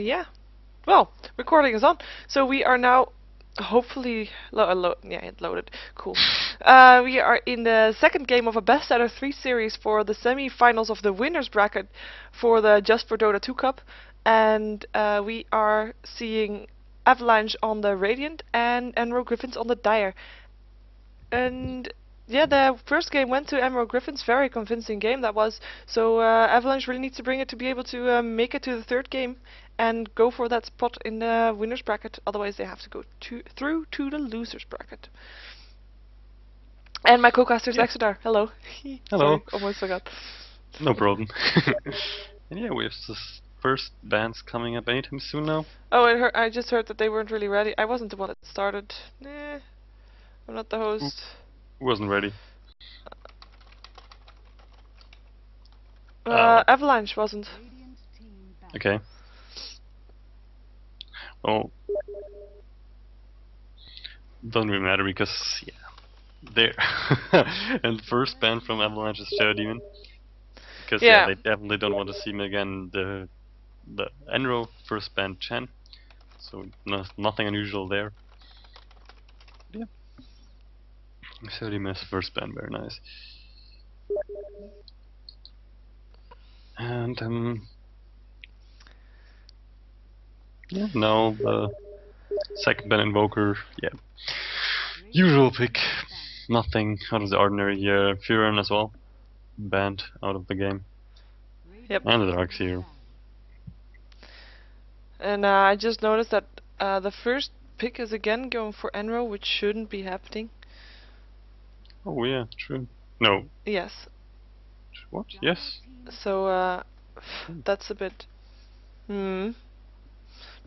Yeah. Well, recording is on. So we are now hopefully yeah, it loaded. Cool. We are in the second game of a best out of 3 series for the semi-finals of the winners bracket for the Just for Dota 2 Cup, and we are seeing Avalanche on the Radiant and EnRo GRIFFINS on the Dire. And yeah, the first game went to EnRo GRIFFINS, very convincing game that was. So Avalanche really needs to bring it to be able to make it to the third game and go for that spot in the winners bracket. Otherwise, they have to go through to the losers bracket. And my co-caster is Exodar. Hello. Hello. Sorry, almost forgot. No problem. And yeah, we have this first bands coming up anytime soon now. Oh, I just heard that they weren't really ready. I wasn't the one that started. Nah, I'm not the host. Who wasn't ready? Avalanche wasn't. Okay. Well, doesn't really matter because yeah, there. And the first ban from Avalanche is Shadow Demon. Because yeah, they definitely don't want to see me again. The EnRo first ban Chen, so nothing unusual there. Yeah. Shadow Demon is first ban, very nice. And yeah, now the second ban Invoker, yeah. Usual pick, nothing out of the ordinary here. Furon as well, banned out of the game. Yep. And the Dark here. And I just noticed that the first pick is again going for EnRo, which shouldn't be happening. Oh yeah, true. No. Yes. What? Yes. So that's a bit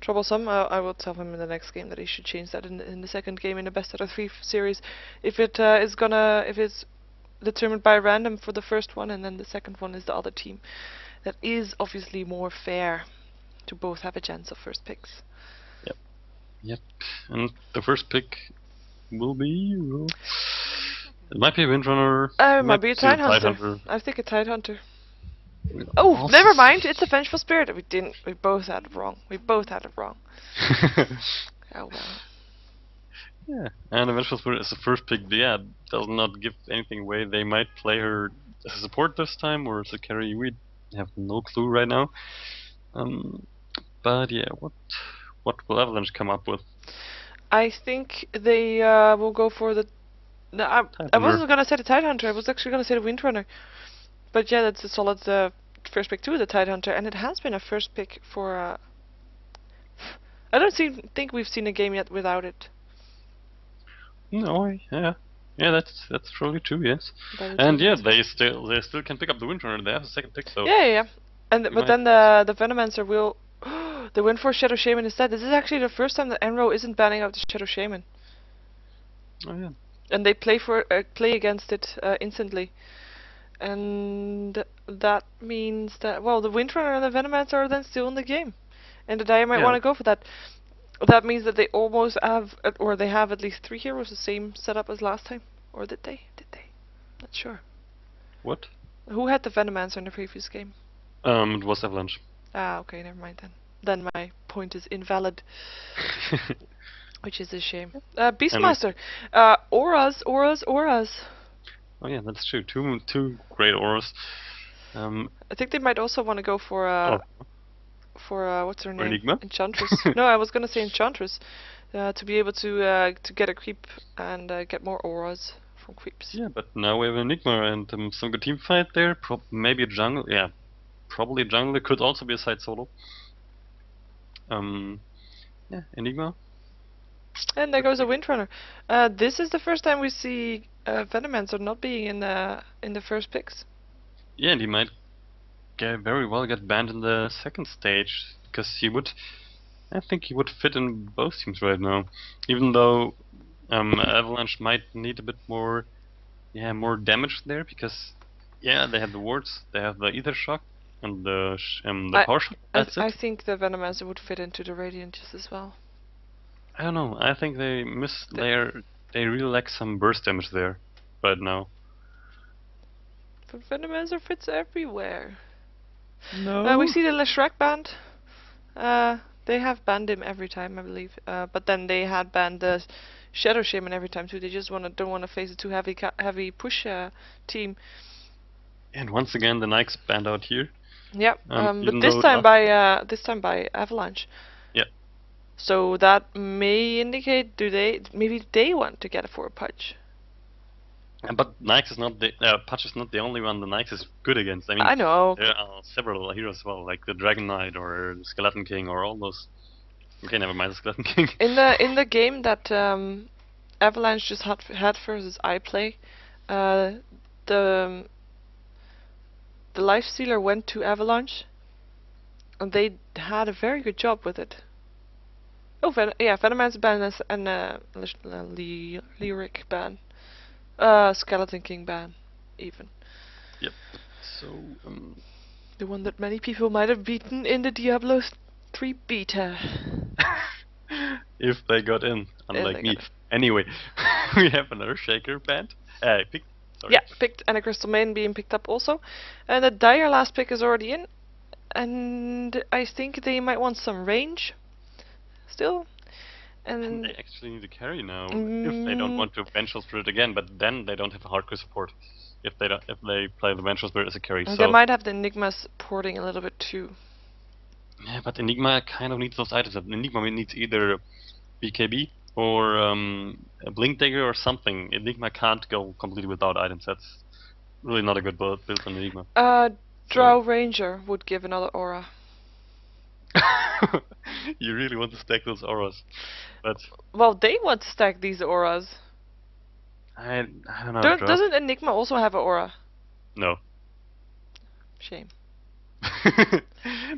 troublesome. I will tell him in the next game that he should change that in the second game in the best out of 3 series. If it if it's determined by random for the first one, and then the second one is the other team, that is obviously more fair to both have a chance of first picks. Yep. Yep. And the first pick will be. It might be a Windrunner. It might be a Tidehunter. I think a Tidehunter. Oh, Also never mind. It's a Vengeful Spirit. We both had it wrong. We both had it wrong. Oh well. Yeah, and a Vengeful Spirit is the first pick. But yeah, does not give anything away. They might play her as a support this time or as a carry. We have no clue right now. But yeah, what will Avalanche come up with? I think they will go for the. No, I wasn't gonna say the Tidehunter. I was actually gonna say the Windrunner. But yeah, that's a solid first pick too, the Tidehunter, and it has been a first pick for. I don't think we've seen a game yet without it. No, yeah, that's probably true. Yes, and yeah, they still can pick up the Windrunner. They have a second pick, so. Yeah. And but then the Venomancer will. They went for Shadow Shaman instead. This is actually the first time that EnRo isn't banning out the Shadow Shaman. Oh yeah. And they play against it instantly. And that means that, well, the Windrunner and the Venomancer are then still in the game. And the Dire might want to go for that. That means that they almost have, or they have at least 3 heroes, the same setup as last time. Or did they? Not sure. What? Who had the Venomancer in the previous game? It was Avalanche. Ah, okay, never mind then. Then my point is invalid. Which is a shame. Beastmaster. Auras. Oh yeah, that's true. Two great auras. I think they might also want to go for what's her name? Enigma? Enchantress. No, I was gonna say Enchantress, to be able to get a creep and get more auras from creeps. Yeah, but now we have Enigma and some good team fight there. Maybe a jungle. Yeah, probably a jungle. It could also be a side solo. Yeah, Enigma. And there goes a Windrunner. This is the first time we see Venomancer not being in the first picks. Yeah, and he might very well get banned in the second stage because I think he would fit in both teams right now. Even though Avalanche might need a bit more damage there because yeah, they have the wards, they have the Ether Shock and the Power Shock. I think the Venomancer would fit into the Radiant just as well. I don't know. I think they really lack some burst damage there right now. But Venomancer fits everywhere. No. We see the Leshrac band. They have banned him every time, I believe. But then they had banned the Shadow Shaman every time too. They just don't wanna face a too heavy push team. And once again, the Nikes banned out here. Yeah. But Even this though time by Avalanche. yeah. So that may indicate maybe they want to get a forward punch. But Nikes is not the Patch is not the only one the Nikes is good against. I mean, I know. there are several heroes as well, like the Dragon Knight or the Skeleton King or all those. Okay, never mind the Skeleton King. In the game that Avalanche just had versus iPlay, the Lifestealer went to Avalanche, and they had a very good job with it. Oh, Venomancer ban and Lyric ban, Skeleton King ban, even. Yep. So the one that many people might have beaten in the Diablo 3 beta. If they got in, unlike me. Anyway, we have an Earthshaker banned. Picked. Sorry. Yeah, picked, and a Crystal Maiden being picked up also. And the Dire last pick is already in. And I think they might want some range still. And they actually need to carry now if they don't want to Vengeful Spirit again, but then they don't have a hardcore support if they play the Vengeful Spirit as a carry. They might have the Enigma supporting a little bit too. Yeah, but Enigma kind of needs those items. Enigma needs either BKB or a Blink Dagger or something. Enigma can't go completely without items. That's really not a good build on Enigma. Drow Ranger would give another aura. You really want to stack those auras, but well, they want to stack these auras. I don't know. Doesn't Enigma also have an aura? No. Shame.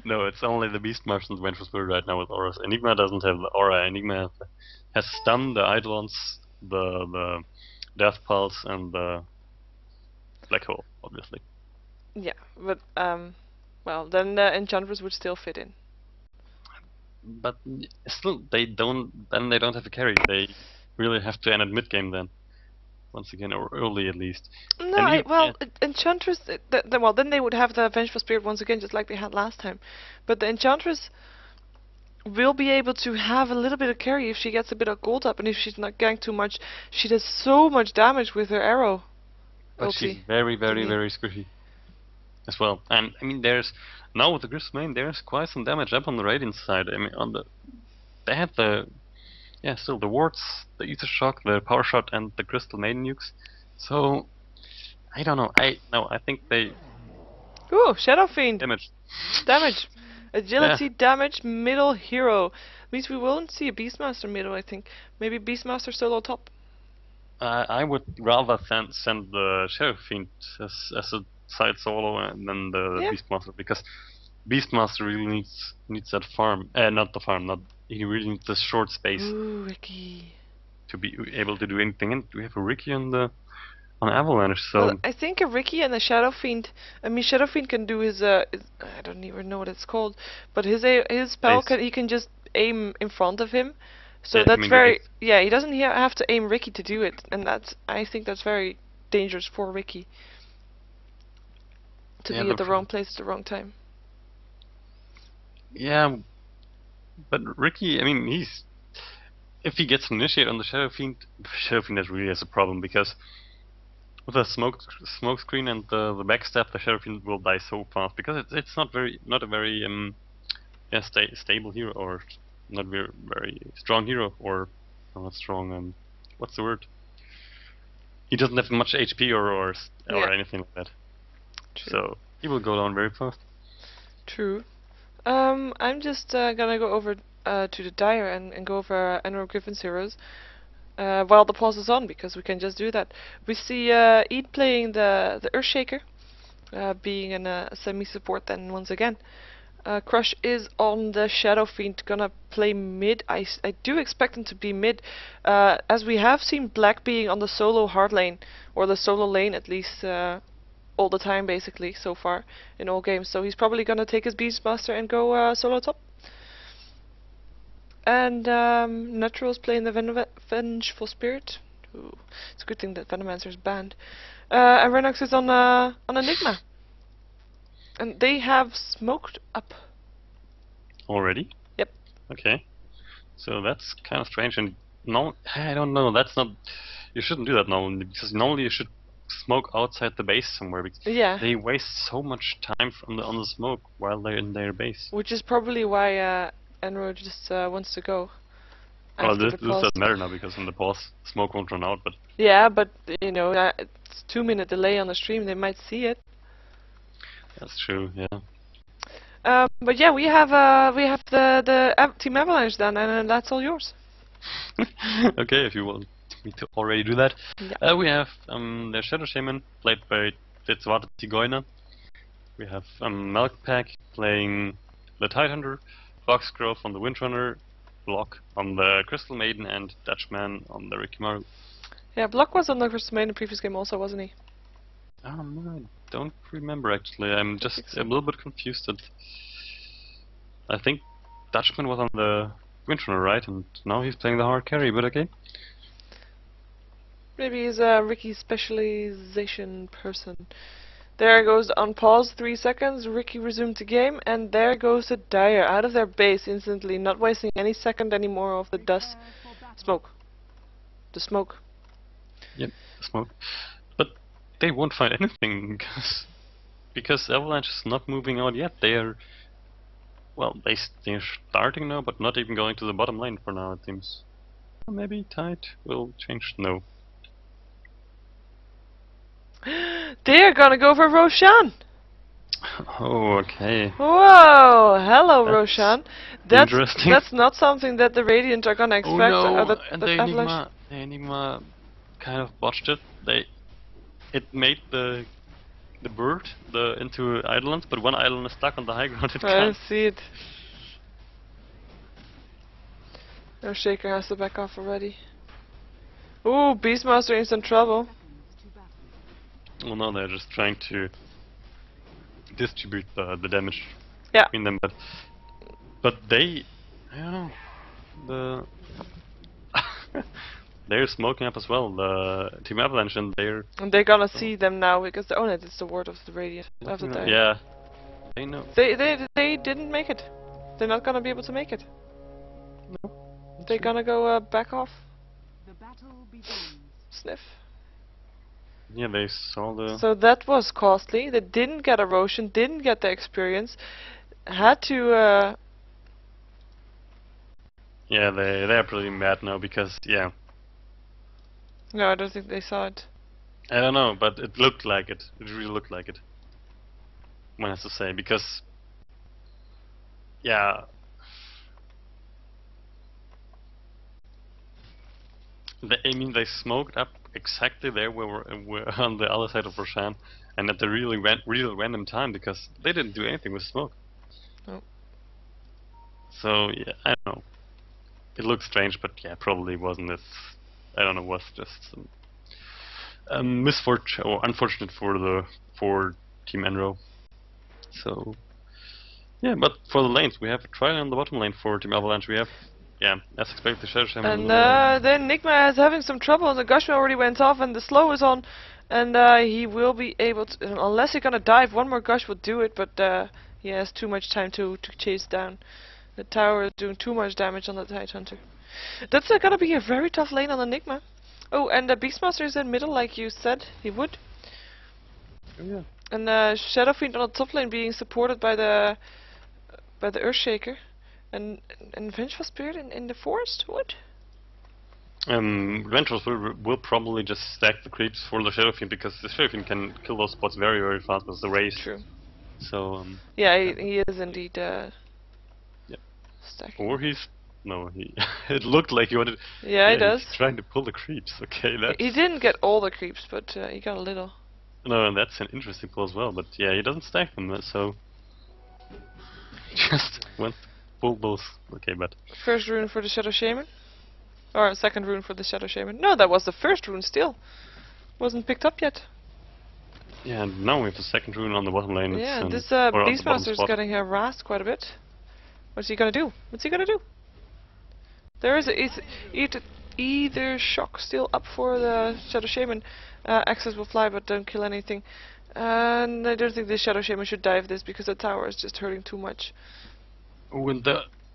No, it's only the Beastmaster and Vengeful Spirit right now with auras. Enigma doesn't have the aura. Enigma has Stun, the Eidolons, the Death Pulse, and the Black Hole, obviously. Yeah, but well, then the Enchantress would still fit in. But still, they don't have a carry. They really have to end at mid game then. Once again, or early at least. No, Enchantress. Well, then they would have the Vengeful Spirit once again, just like they had last time. But the Enchantress will be able to have a little bit of carry if she gets a bit of gold up, and if she's not getting too much, she does so much damage with her arrow. But she's very squishy as well. And I mean, there's now with the Griff's main, there's quite some damage up on the Radiant side. I mean, they had the still the wards, the Ether Shock, the Power Shot, and the Crystal Maiden nukes. So I don't know. I think they. Ooh, Shadow Fiend. Damage. Agility, damage, middle hero. Means we won't see a Beastmaster middle, I think. Maybe Beastmaster solo top. I would rather send the Shadow Fiend as a side solo than the Beastmaster, because Beastmaster really needs that farm. He really needs the short space. Ooh, Ricky. To be able to do anything. And we have a Ricky on Avalanche, so. Well, I think a Ricky and a Shadow Fiend. I mean, Shadow Fiend can do his I don't even know what it's called, but his spell he can just aim in front of him. So yeah, that's he doesn't have to aim Ricky to do it, and I think that's very dangerous for Ricky. To be at the wrong place at the wrong time. Yeah, but Ricky, I mean, if he gets initiate on the Shadow Fiend is really has a problem, because with the smoke screen and the backstab, the Shadow Fiend will die so fast, because it's not a very stable hero, or not very strong hero, or not strong. What's the word? He doesn't have much HP or anything like that. True. So he will go down very fast. True. I'm just gonna go over to the Dire and go over EnRo GRIFFINS heroes while the pause is on, because we can just do that. We see Eid playing the Earthshaker, being a semi-support then once again. Crush is on the Shadow Fiend, gonna play mid. I do expect him to be mid, as we have seen Black being on the solo hard lane, or the solo lane at least, all the time basically so far in all games. So he's probably gonna take his Beastmaster and go solo top. And Natural's playing the Vengeful Spirit. Ooh, it's a good thing that Venomancer is banned. And Renox is on Enigma. And they have smoked up. Already? Yep. Okay. So that's kind of strange, and no, I don't know. That's not. You shouldn't do that normally, because normally you should smoke outside the base somewhere. Because Yeah. they waste so much time on the smoke while they're in their base. Which is probably why EnRo just wants to go Well, after the this pause. doesn't matter now because in the pause, smoke won't run out. But Yeah, but you know, it's 2-minute delay on the stream. They might see it. that's true. Yeah. But yeah, we have the Team Avalanche done, and that's all yours. Okay, if you want me to already do that. Yeah. We have the Shadow Shaman, played by Tetzwarte Zigeuner. We have Melkpack playing the Tidehunter, Foxgrove on the Windrunner, Block on the Crystal Maiden, and Dutchman on the Rikimaru. Yeah, Block was on the Crystal Maiden in the previous game also, wasn't he? I don't remember actually. I'm just a little bit confused. I think Dutchman was on the Windrunner, right? And now he's playing the hard carry, but okay. Maybe he's a Ricky specialization person. There goes on pause, 3 seconds, Ricky resumed the game, and there goes the Dire out of their base instantly, not wasting any second anymore of the dust. Smoke. The smoke. Yep, smoke. But they won't find anything because Avalanche is not moving out yet. They're they're starting now, but not even going to the bottom lane for now, it seems. Maybe Tide will change. No. They're gonna go for Roshan! Oh, okay. Whoa! Hello, Roshan. Interesting. That's not something that the Radiant are gonna expect. Oh no! That And the Enigma kind of botched it. It made the bird into islands, but one island is stuck on the high ground. It can't. I see it. No, Shaker has to back off already. Ooh, Beastmaster in some trouble. Well, no, they're just trying to distribute the damage between them, but they, I don't know, they're smoking up as well. The Team Avalanche, and they're gonna see them now because oh no, it's the word of the Radiant of the Dire. Yeah, they know. They didn't make it. They're not gonna be able to make it. No. They're gonna go back off. The battle begins. Sniff. Yeah, they saw the. So that was costly. They didn't get a Roshan, didn't get the experience, had to. Yeah, they're pretty mad now because No, I don't think they saw it. I don't know, but it looked like it. It really looked like it. One has to say, because they smoked up exactly there where we're on the other side of Roshan, and at the really random time because they didn't do anything with smoke. No. So yeah, I don't know. It looks strange, but yeah, probably wasn't it. I don't know, was just misfortune or unfortunate for Team EnRo. So yeah, but for the lanes, we have a trial on the bottom lane for Team Avalanche. We have as expected, the Shadow Shaman. And then Enigma is having some trouble, and the Gushman already went off, and the slow is on, and he will be able to, unless he's gonna dive, one more Gush will do it, but he has too much time to chase down. The tower is doing too much damage on the Tidehunter. That's gonna be a very tough lane on Enigma. Oh, and the Beastmaster is in middle, like you said he would. Oh, yeah. And Shadow Fiend on the top lane being supported by the Earthshaker. And Vengeful Spirit in the forest? What? Vengeful Spirit will probably just stack the creeps for the Shadow Fiend because the Shadow Fiend can kill those spots very, very fast with the race. True. So yeah, he is indeed stacking. Or he's it looked like he wanted. Yeah, he does. He's trying to pull the creeps. Okay, that's. He didn't get all the creeps, but he got a little. No, and that's an interesting pull as well. But yeah, he doesn't stack them, so just went full both. Okay, but first rune for the Shadow Shaman, or second rune for the Shadow Shaman. No, that was the first rune. Still, wasn't picked up yet. Yeah, and now we have the second rune on the bottom lane. Yeah, this Beastmaster is getting harassed quite a bit. What's he gonna do? What's he gonna do? There is either shock still up for the Shadow Shaman. Access will fly, but don't kill anything. And I don't think the Shadow Shaman should dive this because the tower is just hurting too much. When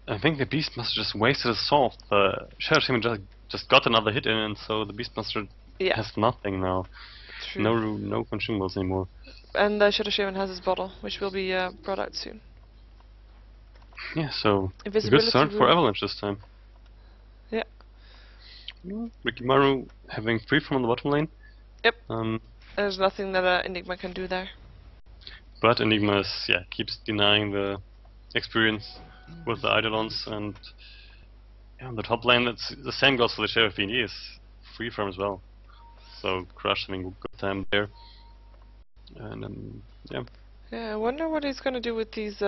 I think the Beastmaster just wasted his sword. The Shadow Shaman just got another hit in, and so the Beastmaster has nothing now. True. No consumables anymore. And Shadow Shaman has his bottle, which will be brought out soon. Yeah, so a good Invisibility start for rune. Avalanche this time. Yeah. Rikimaru having free from the bottom lane. Yep. There's nothing that Enigma can do there. But Enigma keeps denying the experience with the Eidolons, and on the top lane the same goes for the Shadow Fiend. He is free from as well. So Crush having a good time there. And yeah. Yeah, I wonder what he's gonna do with these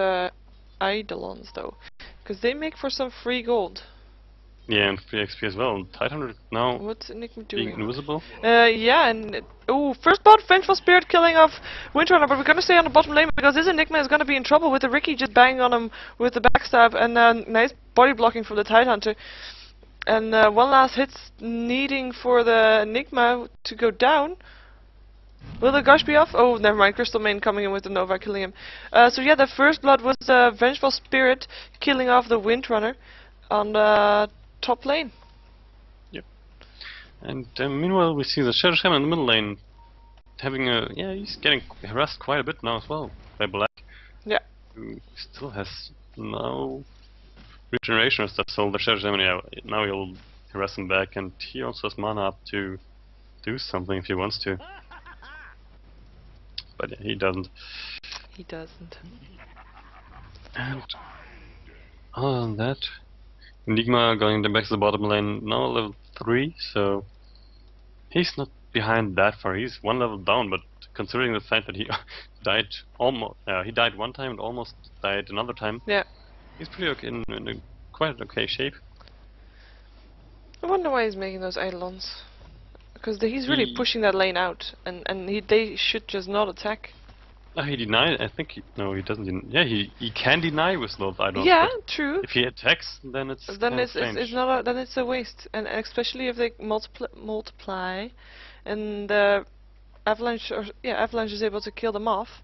Eidolons though, because they make for some free gold. Yeah, and free XP as well. Titanhunter now What's Enigma being doing? invisible. Yeah, and first blood, Vengeful Spirit killing off Windrunner, but we're gonna stay on the bottom lane because this Enigma is gonna be in trouble with the Ricky just banging on him with the backstab and nice body blocking from the Tidehunter. And one last hit needing for the Enigma to go down. Will the gush be off? Oh, never mind. Crystal Main coming in with the Nova, killing him. So yeah, the first blood was Vengeful Spirit killing off the Windrunner on the top lane. Yep. And meanwhile, we see the Shadow Shaman in the middle lane having he's getting harassed quite a bit now as well by Black. Yeah. Who still has no regeneration or stuff, so the Shadow Shaman, now he'll harass him back, and he also has mana up to do something if he wants to. But yeah, he doesn't. He doesn't. And other than that, Enigma going back to the bottom lane, now level 3, so he's not behind that far. He's one level down, but considering the fact that he died he died one time and almost died another time. Yeah. He's pretty okay in a quite okay shape. I wonder why he's making those Eidolons. Because he's really pushing that lane out, and they should just not attack. He denied. I think no, he doesn't. Yeah, he can deny with those Eidolons. Yeah, true. If he attacks, then it's it's not then it's a waste, and especially if they multiply, and the Avalanche Avalanche is able to kill them off,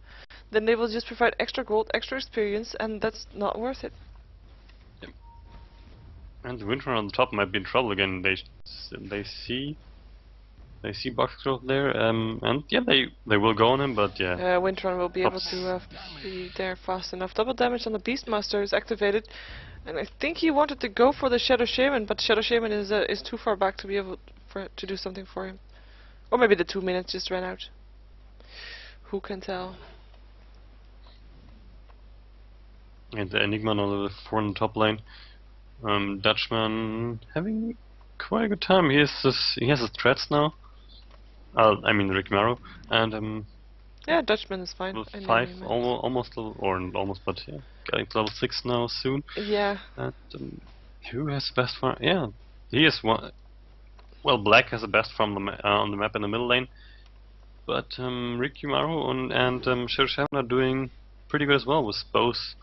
then they will just provide extra gold, extra experience, and that's not worth it. Yep. And the Windrunner on the top might be in trouble again. They see Box Growth there, and yeah, they will go on him, but yeah. Windrunner will be able to be there fast enough. Double damage on the Beastmaster is activated, and I think he wanted to go for the Shadow Shaman, but Shadow Shaman is too far back to be able to do something for him. Or maybe the 2 minutes just ran out. Who can tell? And the Enigma on level 4 on the top lane. Dutchman having quite a good time. He has his threats now. I mean Rikimaru, and yeah, Dutchman is fine. Level 5, almost level, or not almost, but yeah, getting to level 6 now soon. Yeah. And who has the best farm? Yeah, he is one. Well, Black has the best farm on the map in the middle lane, but Rikimaru and Shadow Shaman are doing pretty good as well, with both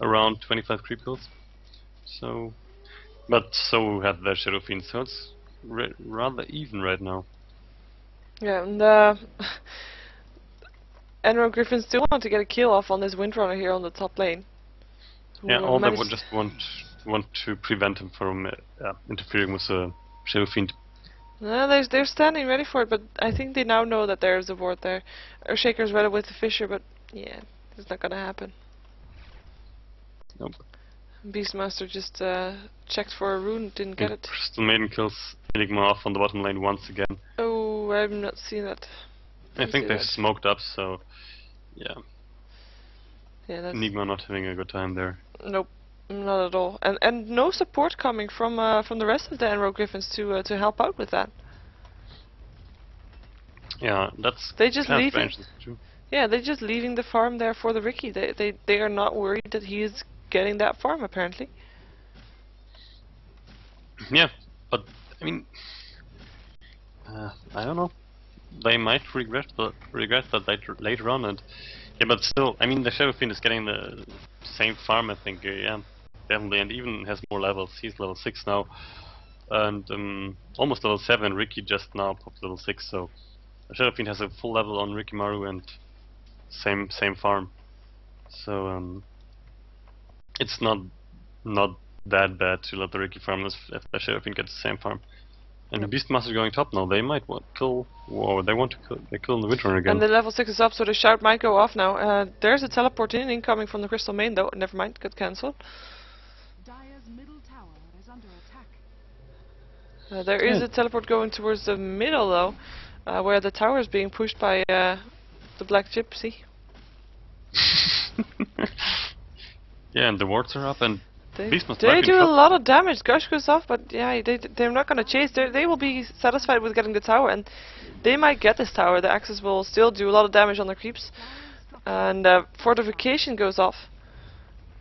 around 25 creep kills. So, but so have the Shadow Fiend, so it's rather even right now. Yeah, and EnRo GRIFFINS still want to get a kill off on this Windrunner here on the top lane. Yeah, all they would just want to prevent him from interfering with the Shadow Fiend. No, they're standing ready for it, but I think they now know that there's a ward there. Earthshaker's ready with the Fisher, but yeah, it's not gonna happen. Nope. Beastmaster just checked for a rune, didn't get it. Crystal Maiden kills Enigma off on the bottom lane once again. Oh, I've not seen that. I think they've smoked up, so yeah. Yeah, that's Enigma not having a good time there. Nope, not at all. And no support coming from the rest of the EnRo GRIFFINS to help out with that. Yeah, that's they just kind of leaving. strange. Yeah, they're just leaving the farm there for the Ricky. They are not worried that he is getting that farm apparently. Yeah, but I mean, I don't know. They might regret that later on, and yeah, but still, I mean, the Shadow Fiend is getting the same farm, I think. Yeah, definitely, and even has more levels. He's level 6 now, and almost level 7. Ricky just now popped level 6, so the Shadow Fiend has a full level on Rikimaru and same farm. So it's not that bad to let the Ricky farm if the Shadow Fiend gets the same farm. And the Beastmaster going top now. They might want to kill. Whoa, they want to kill. They kill the Windrunner again. And the level 6 is up, so the shout might go off now. There's a teleport incoming from the Crystal Main, though. Never mind, got cancelled. Dire's middle tower is under attack. There is a teleport going towards the middle, though, where the tower is being pushed by the Black Gypsy. Yeah, and the wards are up, and They do a lot of damage. Gush goes off, but yeah, they're not gonna chase. They will be satisfied with getting the tower, and they might get this tower. The Axis will still do a lot of damage on the creeps, and fortification goes off.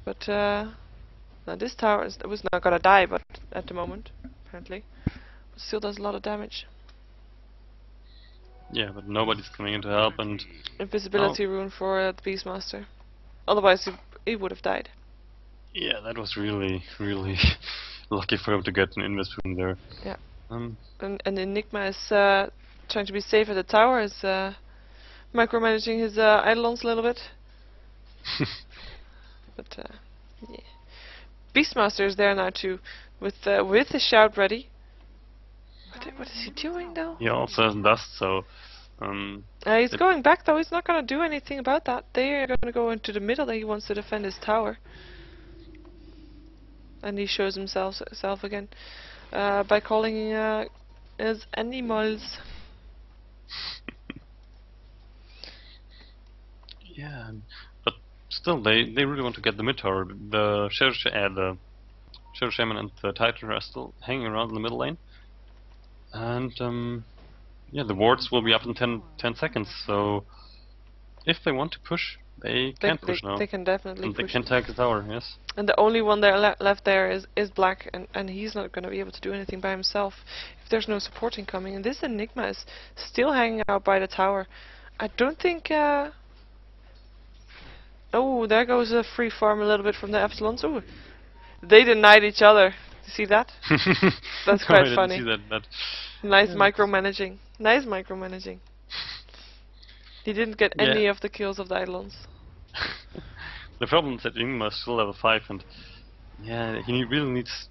But now this tower was not gonna die, but at the moment, apparently, but still does a lot of damage. Yeah, but nobody's coming in to help, and Invisibility rune for the Beastmaster. Otherwise, he would have died. Yeah, that was really lucky for him to get an invis rune there. Yeah. And Enigma is trying to be safe at the tower. Is micromanaging his Eidolons a little bit. But yeah. Beastmaster is there now too, with the shout ready. What is he doing though? He also has dust, so. He's going back though. He's not gonna do anything about that. They are gonna go into the middle. He wants to defend his tower. And he shows himself again by calling his animals. Yeah, but still, they really want to get the mid tower. The Shadow Shaman and the Titan are still hanging around in the middle lane, and yeah, the wards will be up in 10 seconds. So if they want to push, they can push now. They can definitely and push. they can tag the tower, yes. And the only one there left there is Black, and he's not going to be able to do anything by himself if there's no supporting coming. And this Enigma is still hanging out by the tower. I don't think. Oh, there goes a free farm a little bit from the Epsilons. Ooh, they denied each other. You see that? That's quite I funny. didn't see that. Nice micromanaging. Nice micromanaging. He didn't get any of the kills of the Eidolons. The problem is that Enigma is still level 5, and yeah, he really needs.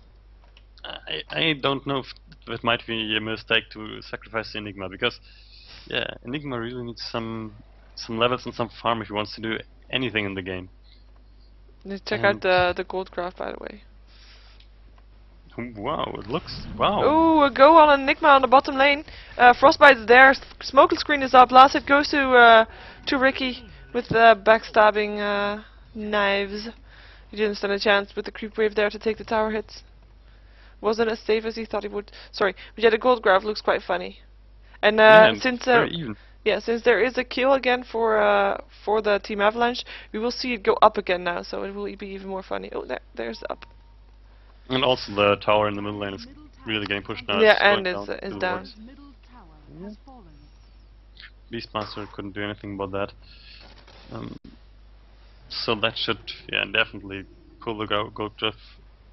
I don't know if it might be a mistake to sacrifice the Enigma, because yeah, Enigma really needs some levels and some farm if he wants to do anything in the game. Check out the gold craft, by the way. Wow, it looks wow. Ooh, a go on Enigma on the bottom lane. Frostbite's there. Smoke screen is up. Last hit goes to Ricky with backstabbing knives. He didn't stand a chance with the creep wave there to take the tower hits. Wasn't as safe as he thought he would. Sorry, but yeah, the gold graph looks quite funny. And since very even. Yeah, since there is a kill again for the Team Avalanche, we will see it go up again now. So it will be even more funny. Oh, there's up. And also the tower in the middle lane is really getting pushed now. Yeah, it's and it's down. Middle tower has fallen. Beastmaster couldn't do anything about that. So that should, yeah, definitely pull the gold drift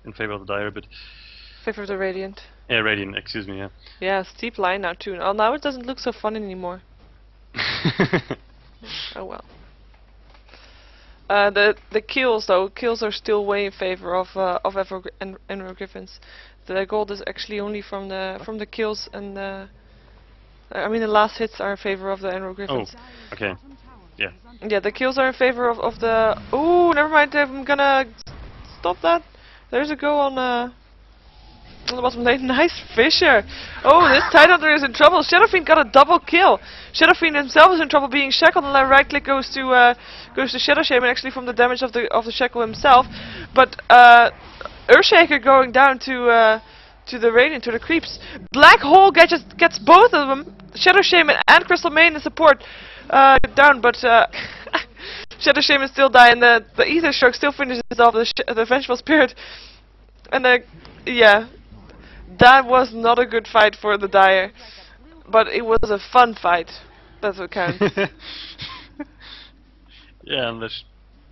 in favor of the Dire a bit. Favor of the Radiant. Yeah, Radiant, excuse me, yeah. Yeah, steep line now too. Oh, now it doesn't look so fun anymore. Oh well. The kills though, kills are still way in favor of EnRo GRIFFINS. The gold is actually only from the kills, and I mean the last hits are in favor of the EnRo GRIFFINS. Oh, okay. Yeah. Yeah, the kills are in favor of the. Ooh, never mind. I'm gonna stop that. There's a go on the bottom lane. Nice Fisher. Oh, this Tidehunter is in trouble. Shadow Fiend got a double kill. Shadow Fiend himself is in trouble, being shackled. And the right click goes to Shadow Shaman, actually from the damage of the shackle himself. But Earthshaker going down to the Radiant, to the creeps. Black Hole gets both of them. Shadow Shaman and Crystal Main in support down, but Shadow Shaman still die, and the Ether Stroke still finishes off the Vengeful Spirit. And yeah, that was not a good fight for the Dire, but it was a fun fight. That's what counts. Yeah, and the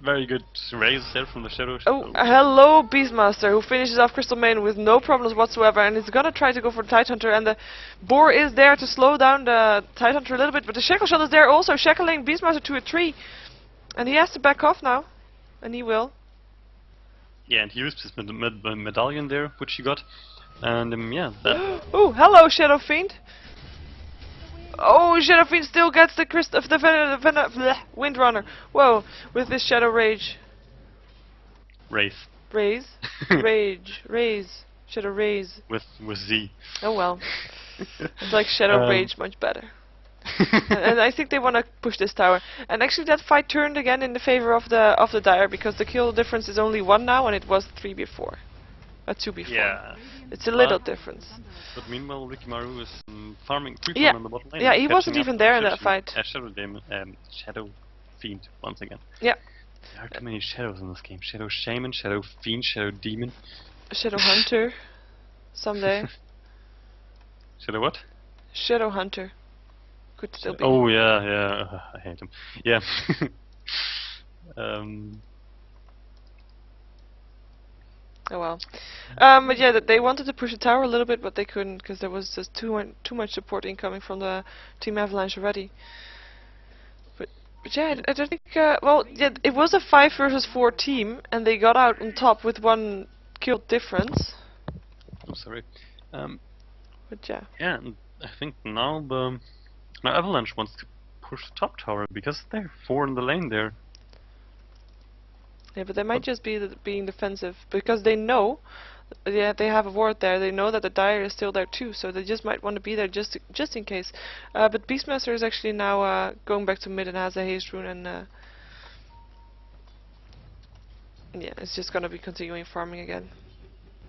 very good raise there from the Shadow. Oh, hello Beastmaster, who finishes off Crystal Main with no problems whatsoever, and is gonna try to go for the Tidehunter, and the Boar is there to slow down the Tidehunter a little bit, but the Shackle Shot is there also, shackling Beastmaster to a tree, and he has to back off now, and he will. Yeah, and he used his medallion there, which he got, and yeah, that. Oh, hello, Shadow Fiend. Oh, Shadow Fiend still gets the Windrunner. Whoa, with this Shadow Rage. Raise. Raise? Raise. Shadow Raise. With Z. Oh well. It's like Shadow Rage much better. And I think they want to push this tower. And actually that fight turned again in the favor of the Dire, because the kill difference is only 1 now and it was 3 before. 2 before. Yeah. It's a little difference. But meanwhile, Rikimaru is farming, Yeah. on the bottom lane. Yeah, he wasn't even there in that fight. Shadow Fiend once again. Yeah. There are too many shadows in this game. Shadow Shaman, Shadow Fiend, Shadow Demon. Shadow Hunter. Someday. Shadow what? Shadow Hunter. Could still be. Oh yeah. I hate him. Yeah. Oh well. But yeah, they wanted to push the tower a little bit, but they couldn't because there was just too much support incoming from the Team Avalanche already. But yeah, I don't think. Well, yeah, it was a 5 versus 4 team, and they got out on top with 1 kill difference. I'm sorry. But yeah. Yeah, and I think now Avalanche wants to push the top tower because they're 4 in the lane there. Yeah, but they might just be being defensive because they know, yeah, they have a ward there. They know that the Dire is still there too, so they just might want to be there just in case. But Beastmaster is actually now going back to mid and has a haste rune, and yeah, it's just gonna be continuing farming again.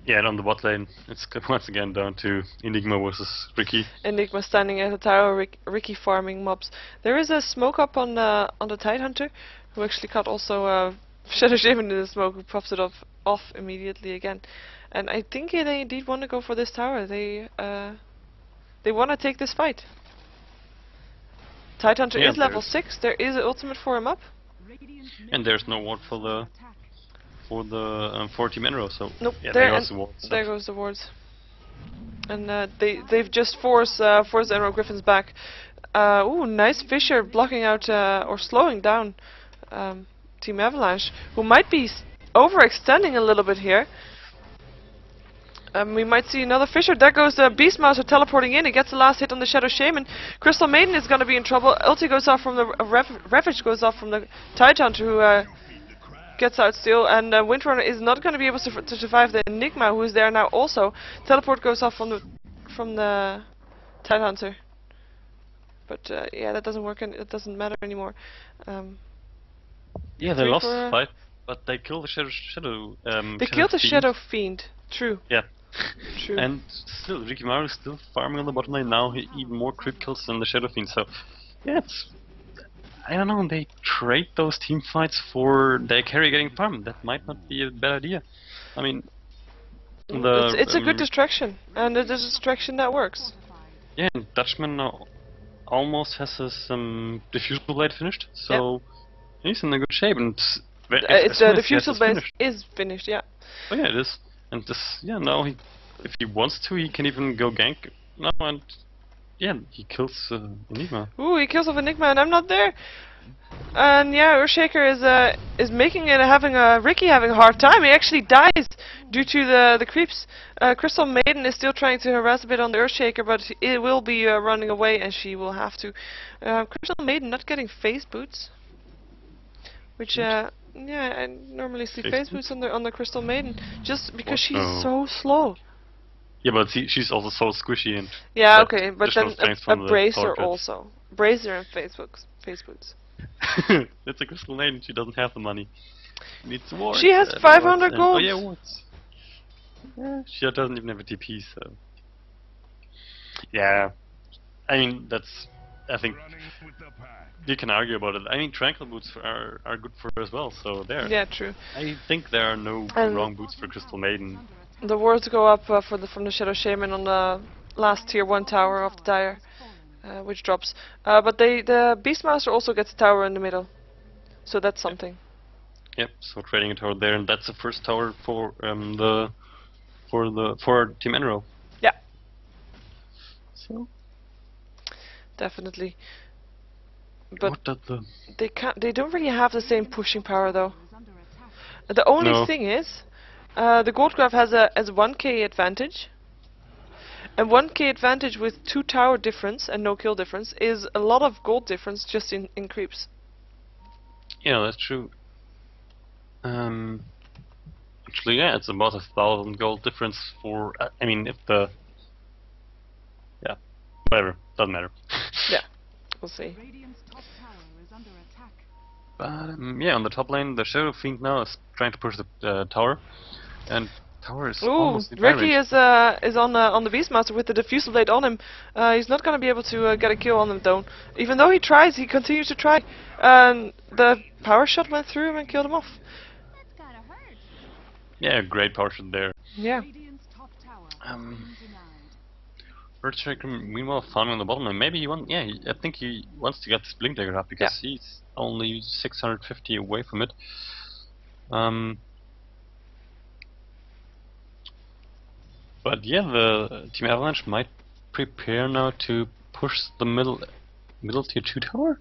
Yeah, and on the bot lane, it's once again down to Enigma versus Ricky. Enigma standing at the tower, Ricky farming mobs. There is a smoke up on the Tidehunter, who actually caught also Shadow Shaman in the smoke, who pops it off immediately again. And I think they indeed want to go for this tower. They want to take this fight. Tidehunter is level 6. There is an ultimate for him up. And there's no ward for Team EnRo, so nope, yeah, there goes the wards. There goes the wards. And they've just forced EnRo Griffins back. Ooh, nice Fissure blocking out or slowing down Team Avalanche, who might be overextending a little bit here. We might see another Fissure. There goes the Beastmaster teleporting in. He gets the last hit on the Shadow Shaman. Crystal Maiden is going to be in trouble. Ulti goes off from the Ravage goes off from the Tidehunter, who gets out still, and Windrunner is not going to be able to survive the Enigma, who is there now also. Teleport goes off from the Tidehunter. But yeah, that doesn't work, and it doesn't matter anymore. Yeah, they lost the fight, but they killed the Shadow. They killed the Shadow Fiend. True. Yeah. True. And still, Rikimaru is still farming on the bottom lane now. Even more creep kills than the Shadow Fiend. So yeah, I don't know. They trade those team fights for their carry getting farmed. That might not be a bad idea. I mean, it's a good distraction, and it's a distraction that works. Yeah, and Dutchman almost has his diffusal blade finished, so he's in a good shape. And the diffusal blade is finished, yeah. Oh yeah, it is. And now if he wants to, he can even go gank now, and yeah, he kills Enigma. Ooh, he kills off Enigma, and I'm not there. And yeah, Earthshaker is making it, Ricky having a hard time. He actually dies due to the creeps. Crystal Maiden is still trying to harass a bit on the Earthshaker, but it will be running away, and she will have to. Crystal Maiden not getting phase boots, which yeah, I normally see phase boots on the Crystal Maiden just because she's so slow. Yeah, but she's also so squishy and yeah, okay, but then a bracer also. Bracer and phase boots. It's a Crystal Maiden. She doesn't have the money. She needs wards. She has 500 gold. Oh yeah, wards. Yeah, she doesn't even have a TP, so yeah. I mean, I think you can argue about it. I mean, Tranquil boots are good for her as well. So there. Yeah, true. I think there are no wrong boots for Crystal Maiden. The wards go up from the Shadow Shaman on the last tier 1 tower of the Dire, which drops. But the Beastmaster also gets a tower in the middle, so that's something. Yep. So trading a tower there, and that's the first tower for Team EnRo. Yeah. So. Definitely. But what they don't really have the same pushing power though. The only thing is, The gold graph has a 1k advantage. And 1k advantage with 2 tower difference and no kill difference is a lot of gold difference just in creeps. Yeah, that's true. Actually, yeah, it's about 1,000 gold difference for. I mean, if the. Yeah, whatever, doesn't matter. Yeah, we'll see. Radiant's top tower is under attack. But yeah, on the top lane, the Shadow Fiend now is trying to push the tower, and tower is Ooh, almost in fire Ricky range. is on the Beastmaster with the Diffusal Blade on him. He's not gonna be able to get a kill on him though. Even though he tries, he continues to try. The power shot went through him and killed him off. That's gotta hurt. Yeah, great power shot there. Yeah. Radiant's top tower has been denied. Earthshaker, meanwhile, farming on the bottom lane. Maybe he wants. Yeah, I think he wants to get this Blink Dagger up because he's only 650 away from it. But yeah, the Team Avalanche might prepare now to push the middle tier 2 tower.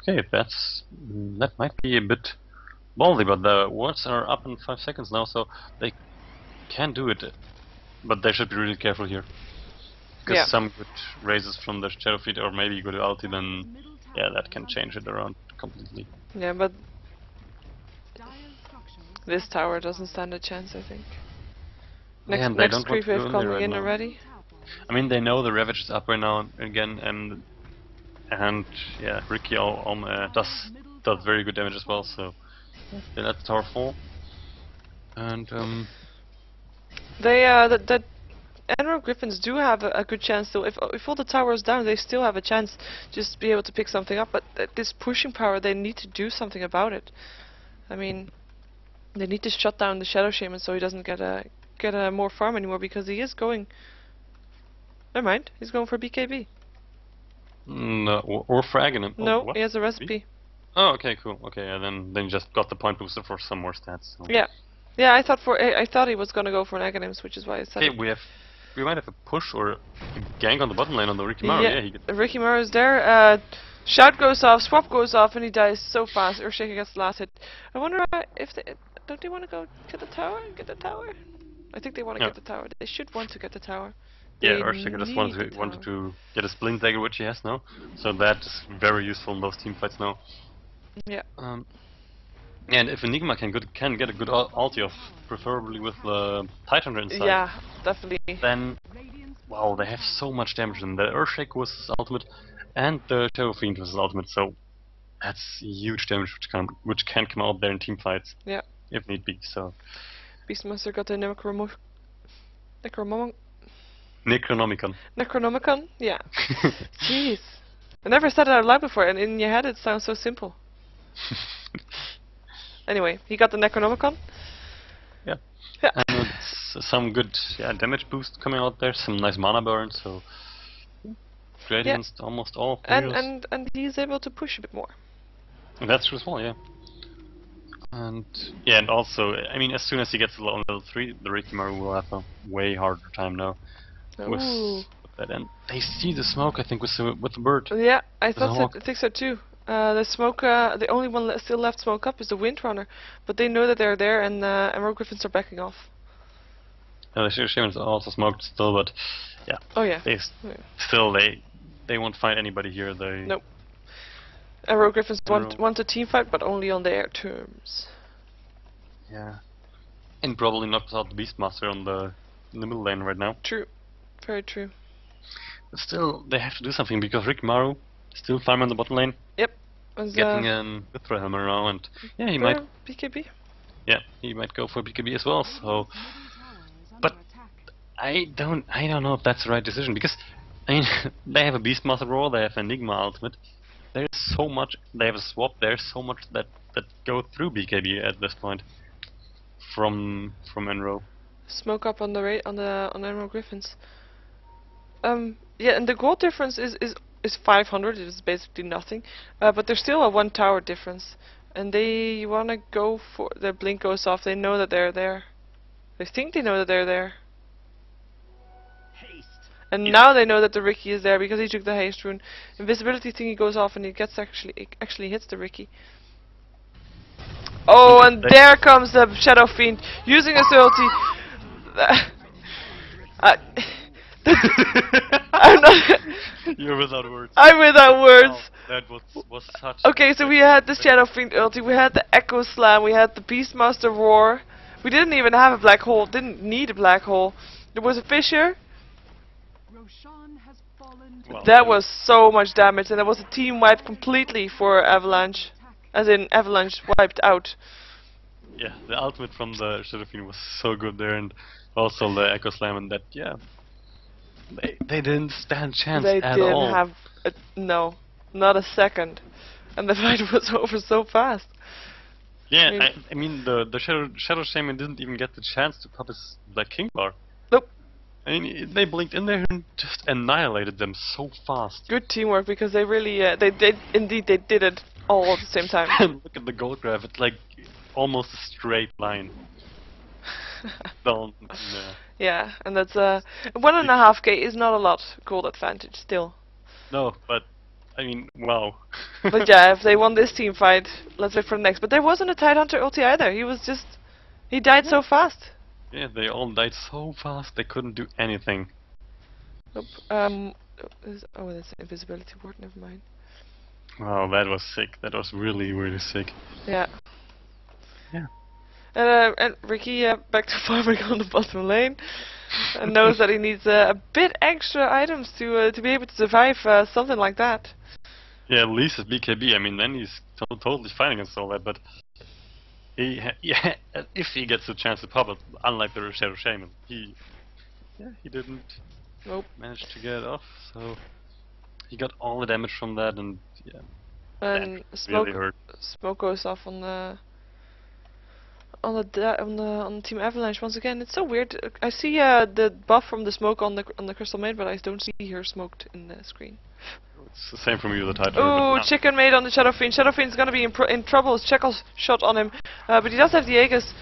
Okay, that might be a bit ballsy, but the wards are up in 5 seconds now, so they can do it. But they should be really careful here. Because some good raises from the Shadow Feet or maybe good ulti, then yeah, that can change it around completely. Yeah, but Dire's structures this tower doesn't stand a chance, I think. Yeah, and they Next don't want creep to go wave in there coming right in now. already. I mean, they know the Ravage is up right now again, and yeah, Ricky does very good damage as well. So they let the tower fall, and The EnRo Griffins do have a good chance though. If all the tower is down, they still have a chance just to be able to pick something up. But this pushing power, they need to do something about it. I mean, they need to shut down the Shadow Shaman so he doesn't get a more farm anymore, because he is going. Never mind, he's going for BKB. no, or for Aghanim. No, Oh, what? he has a recipe. Oh, okay, cool. Okay, and then you just got the point booster for some more stats. So. Yeah, yeah. I thought he was gonna go for an Aghanims, which is why I said. Okay, we might have a push or a gank on the bottom lane on the Ricky Maro. Yeah, he gets. Ricky Maro's there. Shout goes off, swap goes off, and he dies so fast. Earthshaker gets the last hit. I wonder if don't they want to go get the tower? Get the tower? I think they want to get the tower. They should want to get the tower. Yeah, They Earthshaker just need wanted the tower. to get a Splint Dagger, which he has now. So that is very useful in those team fights now. Yeah. And if Enigma can get a good ulti off, preferably with the Titan inside. Yeah, definitely. Then, wow, they have so much damage. And the Earthshake was his ultimate, and the Shadow Fiend was his ultimate. So that's huge damage which can come out there in team fights. Yeah. If need be. So. Beastmaster got the Necronomicon. Yeah. Jeez. I never said it out loud before, and in your head it sounds so simple. Anyway, he got the Necronomicon. Yeah. Yeah. And it's some good damage boost coming out there, some nice mana burn, so great against almost all heroes. And he's able to push a bit more. And that's true as well, yeah. And yeah, and also, I mean, as soon as he gets on level 3, the Ricky Maro will have a way harder time now with that. And they see the smoke, I think, with the bird. Yeah, I think so too. The smoke, the only one still left smoke up is the Windrunner, but they know that they're there, and EnRo Griffins are backing off. The Shaman's also smoked still, but yeah. Oh yeah. They won't find anybody here. Nope. EnRo Griffins want a team fight, but only on their terms. Yeah. And probably not without the Beastmaster in the middle lane right now. True. Very true. But still, they have to do something because Rick Maro still farming on the bottom lane. Yep. Getting a Mithra Hammer now, and yeah, he might. BKB. Yeah, he might go for BKB as well. So, but I don't know if that's the right decision, because I mean they have a Beastmaster role, they have Enigma ultimate. There's so much. They have a swap. There's so much that go through BKB at this point. From EnRo. Smoke up on EnRo Griffins. Yeah, and the gold difference is 500. It is basically nothing. But there's still a 1 tower difference, and they want to go for their blink goes off. They know that they're there. They think they know that they're there. And now they know that the Ricky is there because he took the haste rune. Invisibility thingy goes off and it gets actually hits the Ricky. Oh, and there comes the Shadow Fiend using his ulti. I'm not. You're without words. I'm without words. Wow, that was such. Okay, so we had the Shadow Fiend ulti, we had the Echo Slam, we had the Beastmaster Roar. We didn't even have a black hole. Didn't need a black hole. There was a fissure. Roshan has fallen to Wow, That was so much damage, and that was a team wipe completely for Avalanche. As in, Avalanche wiped out. Yeah, the ultimate from the Shadow Fiend was so good there, and also the Echo Slam, and that, yeah, they didn't stand a chance They at didn't all. have no, not a second, and the fight was over so fast. Yeah, I mean the Shadow Shaman didn't even get the chance to pop his Black King bar. Nope. I mean, they blinked in there and just annihilated them so fast. Good teamwork, because they really they did it all at the same time. And look at the gold graph; it's like almost a straight line. Down. Yeah, and that's 1.5k is not a lot gold advantage still. No, but I mean, wow. But yeah, if they won this team fight, let's wait for the next. But there wasn't a Tidehunter ulti either. He died so fast. Yeah, they all died so fast they couldn't do anything. Nope. Oh, that's an invisibility ward. Never mind. Wow, that was sick. That was really, really sick. Yeah. Yeah. And Ricky back to farming on the bottom lane, and knows that he needs a bit extra items to be able to survive something like that. Yeah, at least it's BKB. I mean, then he's totally fine against all that. But yeah, if he gets a chance to pop it, unlike the Shadow Shaman, he didn't manage to get it off. So he got all the damage from that, and yeah, And that smoke really hurt. smoke goes off on the Team Avalanche once again. It's so weird. I see the buff from the smoke on the Crystal Maid, but I don't see her smoked in the screen. It's the same from you, the title. Oh, Chicken Maid on the Shadow Fiend. Shadow Fiend's gonna be in trouble. Checkle's shot on him, but he does have the Aegis.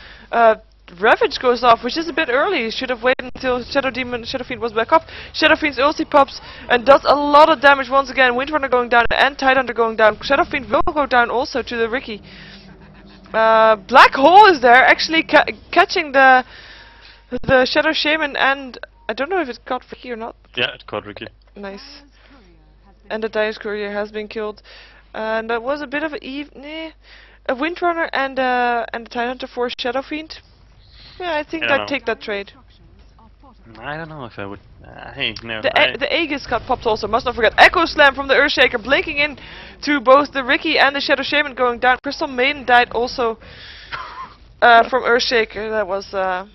Ravage goes off, which is a bit early. He should have waited until Shadow Fiend was back up. Shadow Fiend's ulti pops and does a lot of damage once again. Windrunner going down and Tidehunter going down. Shadow Fiend will go down also to the Ricky. Black Hole is there, actually catching the Shadow Shaman, and I don't know if it got Ricky or not. Yeah, it caught Ricky. Nice. And the Dice Courier has been killed. And that was a bit of a Windrunner and a Tidehunter for Shadow Fiend. Yeah, I think I'd take that trade. I don't know if I would. Hey, no. The Aegis got popped also. Must not forget Echo Slam from the Earthshaker, blinking in to both the Ricky and the Shadow Shaman going down. Crystal Maiden died also from Earthshaker. That was yeah,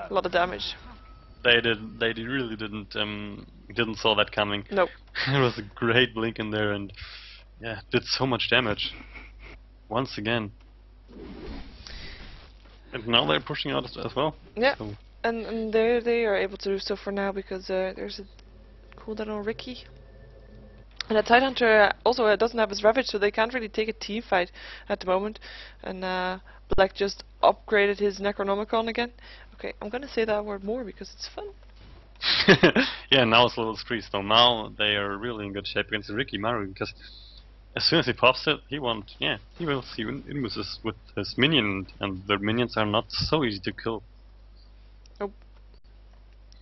a lot of damage. They really didn't saw that coming. Nope. It was a great blink in there, and yeah, did so much damage. Once again. And now they're pushing out as well. Yeah. So. And they are able to do so for now, because there's a cooldown on Ricky. And the Tidehunter also doesn't have his Ravage, so they can't really take a team fight at the moment. And Black just upgraded his Necronomicon again. Okay, I'm gonna say that word more because it's fun. Yeah, now it's level 3, so now they are really in good shape against Ricky Maru, because as soon as he pops it, he will see Inmuses with his minion, and their minions are not so easy to kill. Nope.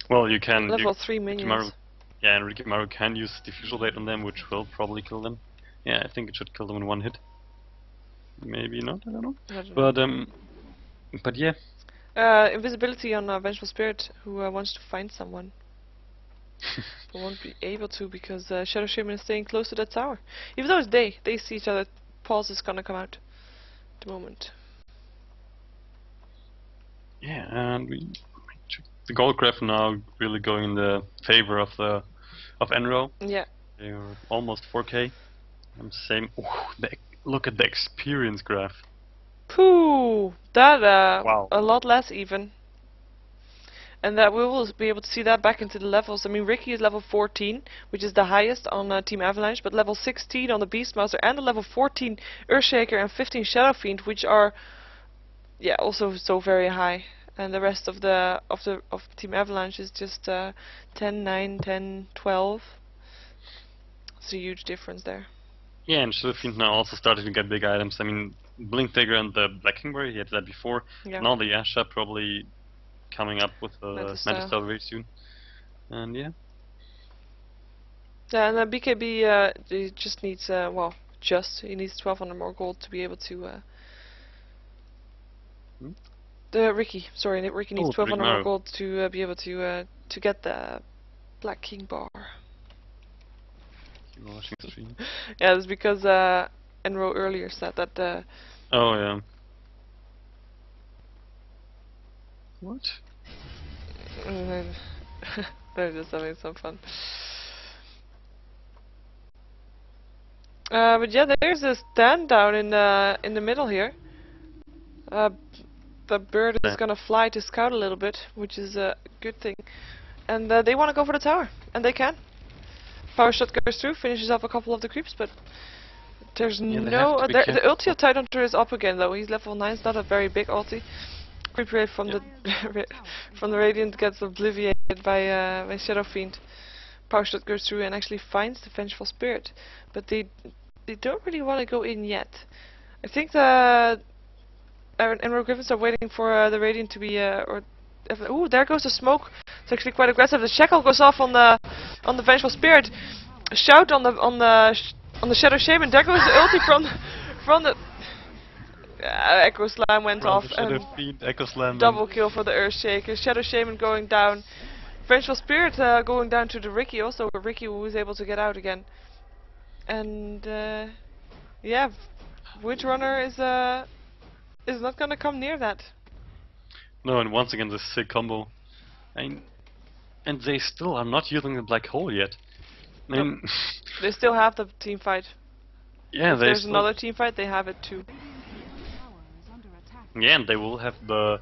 Well, you can... Level 3 minions. Yeah, and Ricky Maru can use Diffusal Blade on them, which will probably kill them. Yeah, I think it should kill them in one hit. Maybe not, I don't know. But yeah. Invisibility on Vengeful Spirit, who wants to find someone. But won't be able to, because Shadow Shaman is staying close to that tower. Even though it's day, they see each other. Pulse is gonna come out at the moment. Yeah, and we check the gold graph now, really going in the favor of EnRo. Yeah. They're almost 4k. I'm saying, look at the experience graph. Pooh, that wow. A lot less even. And that we will be able to see that back into the levels. I mean, Ricky is level 14, which is the highest on Team Avalanche, but level 16 on the Beastmaster, and the level 14 Earthshaker and 15 Shadow Fiend, which are, yeah, also so very high. And the rest of Team Avalanche is just 10, 9, 10, 12. It's a huge difference there. Yeah, and Shadow Fiend now also started to get big items. I mean, Blink Dagger and the Black Kingberry. He had that before. Yeah. Now the Asha probably coming up with the Mantis Mantis Style. Style very soon. And yeah. Yeah, and BKB he just needs well, he needs 1200 more gold to be able to. Ricky needs Oh, 1200 more Rick gold to be able to get the Black King bar. Keep watching the stream. Yeah, it's because Enro earlier said that. Oh yeah. What? They're just having some fun. But yeah, there's a stand down in the middle here. The bird is gonna fly to scout a little bit, which is a good thing. And they want to go for the tower, and they can. Power shot goes through, finishes off a couple of the creeps, but there's no. The ulti of Tidehunter is up again though. He's level 9. It's not a very big ulti. Creep rate from the from the Radiant gets obliterated by Shadow Fiend. Power shot goes through and actually finds the Vengeful Spirit, but they don't really want to go in yet. I think the EnRo GRIFFINS are waiting for the Radiant to be ooh, there goes the smoke. It's actually quite aggressive. The shackle goes off on the Vengeful Spirit. A shout on the Shadow Shaman. There goes the ulti from the Echo Slam went off and Echo Slam double kill for the Earthshaker. Shadow Shaman going down. Vengeful Spirit going down to the Ricky also. Ricky was able to get out again. And yeah, Windrunner is not gonna come near that. No, and once again this sick combo. And they still are not using the black hole yet. I mean, they still have the team fight. Yeah, if there's another team fight, they have it too. Yeah, and they will have the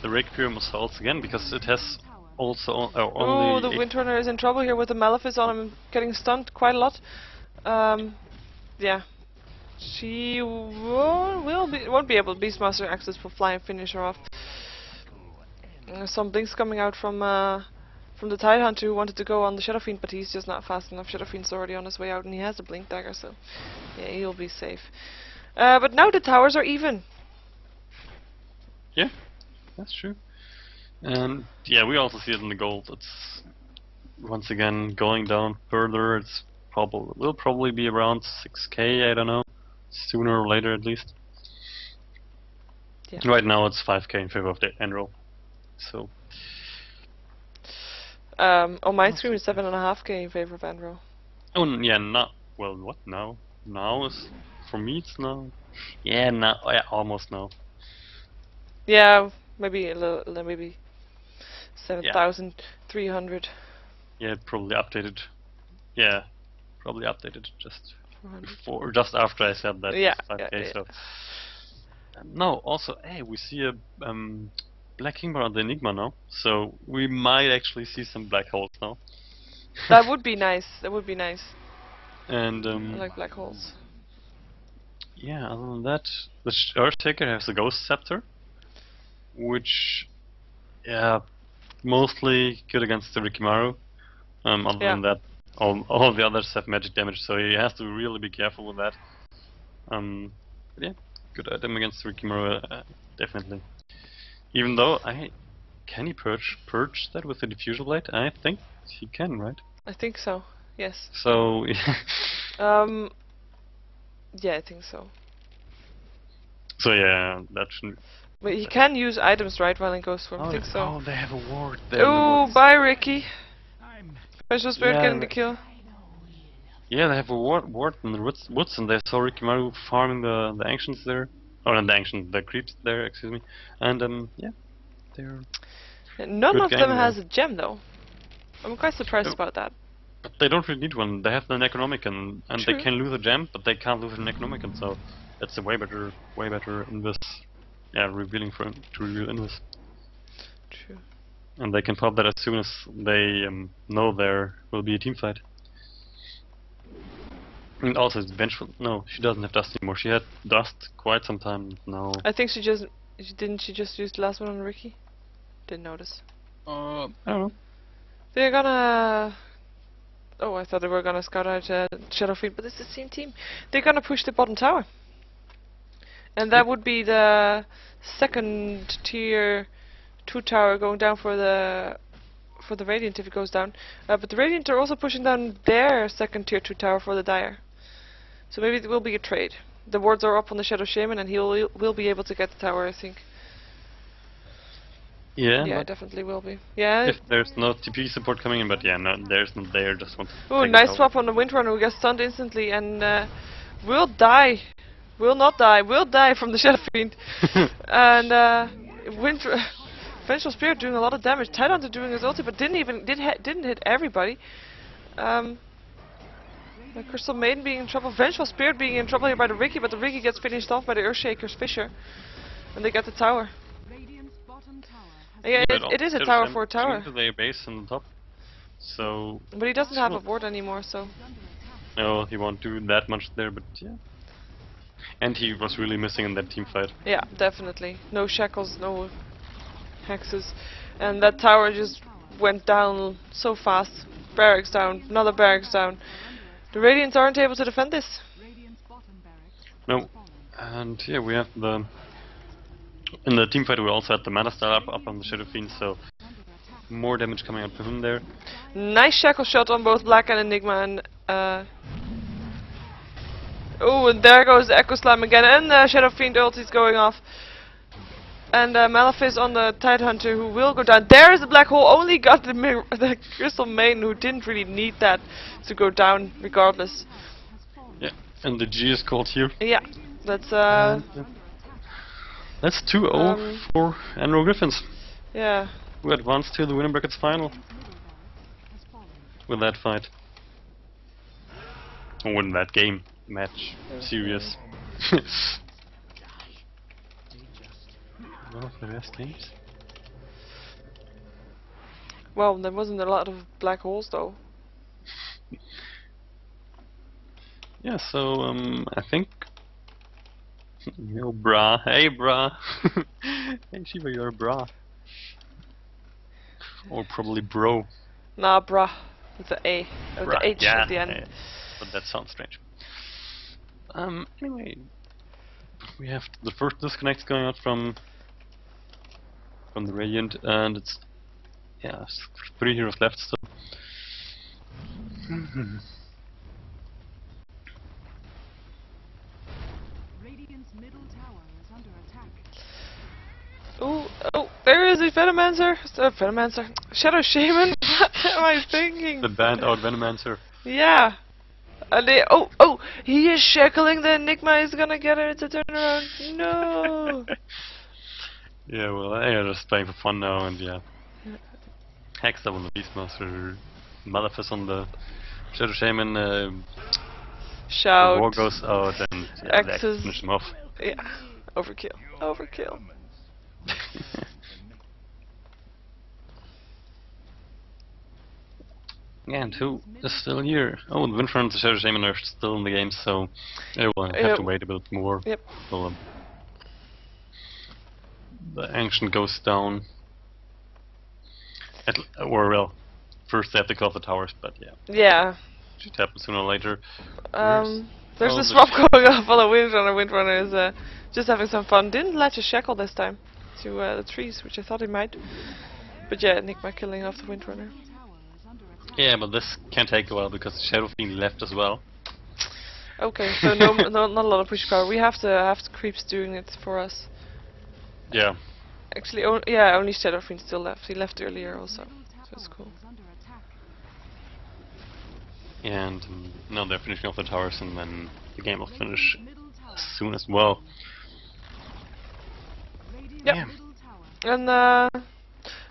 Requiem assaults again because it has also only. Oh, the Windrunner is in trouble here with the Malefice on him, getting stunned quite a lot. Yeah, she won't be able to Beastmaster access for fly and finish her off. Some blinks coming out from the Tidehunter who wanted to go on the Shadow Fiend, but he's just not fast enough. Shadow Fiend's already on his way out, and he has a blink dagger, so yeah, he'll be safe. But now the towers are even. Yeah, that's true. And yeah, we also see it in the gold. It's once again going down further. It's will probably be around 6k. I don't know, sooner or later at least. Yeah. Right now it's 5k in favor of the EnRo. So. On my screen it's 7.5k in favor of EnRo. Oh yeah, not well. What now? Now is for me it's now. Yeah, now yeah, almost now. Yeah, maybe a little, maybe 7,300. Yeah, probably updated. Yeah, probably updated just before, just after I said that. Yeah, 5k. yeah. So no, also, hey, we see a Black Kingbar on the Enigma now, so we might actually see some black holes now. That would be nice. That would be nice. And I like black holes. Yeah, other than that, the Earthshaker has the Ghost Scepter, which, yeah, mostly good against the Rikimaru. Other than that, all the others have magic damage, so he has to really be careful with that. But yeah, good item against the Rikimaru, definitely. Even though can he purge that with the Diffusion Blade? I think he can, right? I think so. Yes. So yeah, I think so. So yeah, that shouldn't. But he can use items, right, while in Ghost Form. I think so. Oh, they have a ward. Oh, bye, Ricky. Vengeful Spirit getting the kill. Yeah, they have a ward in the woods, and they saw Rikimaru farming the ancients there. Oh, not the creeps there, excuse me. And yeah, they're. None of them has a gem though. I'm quite surprised about that. But they don't really need one. They have the Necronomicon, and True. they can lose a gem, but they can't lose a Necronomicon. So that's a way better invis. Yeah, reveal invis. True. And they can pop that as soon as they know there will be a team fight. And also, it's vengeful. No, she doesn't have dust anymore. She had dust quite some time now. I think she just didn't. She just used the last one on Ricky. Didn't notice. I don't know. They're gonna. Oh, I thought they were gonna scout out Shadow Fiend, but it's the same team. They're gonna push the bottom tower. And that would be the second tier 2 tower going down for the Radiant if it goes down. But the Radiant are also pushing down their second tier 2 tower for the Dire. So maybe it will be a trade. The wards are up on the Shadow Shaman and will be able to get the tower, I think. Yeah, Yeah, it definitely will be. Yeah. If there's no TP support coming in, but yeah, no, there's not there, just want to Oh, take nice it swap on the Windrunner who gets stunned instantly and will die. Will not die. Will die from the Shadow Fiend. And Vengeful Spirit doing a lot of damage. Tidehunter doing his ulti, but didn't hit everybody. The Crystal Maiden being in trouble. Vengeful Spirit being in trouble here by the Riki, but the Riki gets finished off by the Earthshaker's Fisher. And they get the tower. Radiant's bottom tower has Yeah, it is a tower for a tower. To their base on the top. So. But he doesn't have a ward anymore, so. No, he won't do that much there, but yeah. And he was really missing in that team fight. Yeah, definitely. No shackles, no hexes. And that tower just went down so fast. Barracks down, another barracks down. The Radiants aren't able to defend this. Radiant's bottom barracks No. has fallen. And yeah, we have the... In the team fight we also had the Mana Star up on the Shadow Fiend, so... More damage coming out from him there. Nice shackle shot on both Black and Enigma and oh, and there goes the Echo Slam again, and the Shadow Fiend ulti's going off. And Malefice on the Tidehunter who will go down. There is the Black Hole, only got the Crystal Maiden who didn't really need that to go down regardless. Yeah, and the G is called here. Yeah, that's That's 2-0 for EnRo GRIFFINS, yeah. who advanced to the winner brackets final with that fight. Or win that game, match, series. One of the best games. Well, there wasn't a lot of black holes though. Yeah, so I think. Yo, brah. Hey, brah. Hey, Shiva, you're a brah. Or probably bro. Nah, bruh. With the A. With Brah, the H yeah, at the end. yeah, but that sounds strange. Anyway, we have the first disconnect going out from the Radiant, and it's 3 heroes left still. Radiant's middle tower is under attack. Oh, there is a Venomancer. Venomancer. Shadow Shaman. What am I thinking? The banned out Venomancer. Yeah. And they, he is shackling the Enigma. Is gonna get her to turn around. No. Yeah, well, they're just playing for fun now, and yeah. Hex up on the Beastmaster, Malefice on the Shadow Shaman, the Shout. war goes out, and yeah, they Axes. finish him off. Yeah. Overkill. Overkill. Yeah, and who is still here? Oh, the Windrunner and the Shadow Shaman are still in the game, so they will have to wait a bit more. Yep. Till the Ancient goes down. Or, well, first they have to kill off the towers, but yeah. Yeah. Should happen sooner or later. There's a swap going off on the Windrunner. Windrunner is just having some fun. Didn't latch a shackle this time to the trees, which I thought he might. But yeah, Enigma killing off the Windrunner. Yeah, but this can take a while because the Shadow Fiend left as well. Okay, so not a lot of push power. We have to have creeps doing it for us. Yeah. Actually, only Shadow Fiend still left. He left earlier also, so it's cool. And now they're finishing off the towers, and then the game will finish as soon as well. Yep. Yeah. And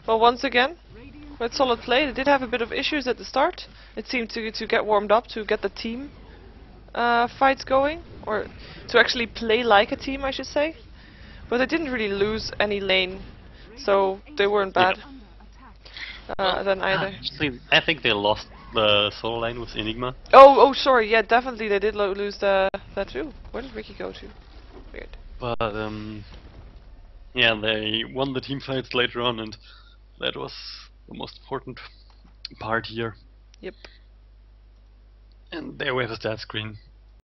well, once again, with solid play. They did have a bit of issues at the start. It seemed to get warmed up, to get the team fights going, or to actually play like a team, I should say. But they didn't really lose any lane, so they weren't bad then either. Actually, I think they lost the solo lane with Enigma. Oh, sorry. Yeah, definitely they did lose that too. Where did Riki go to? Weird. But yeah, they won the team fights later on, and that was the most important part here. Yep. And there we have a stat screen.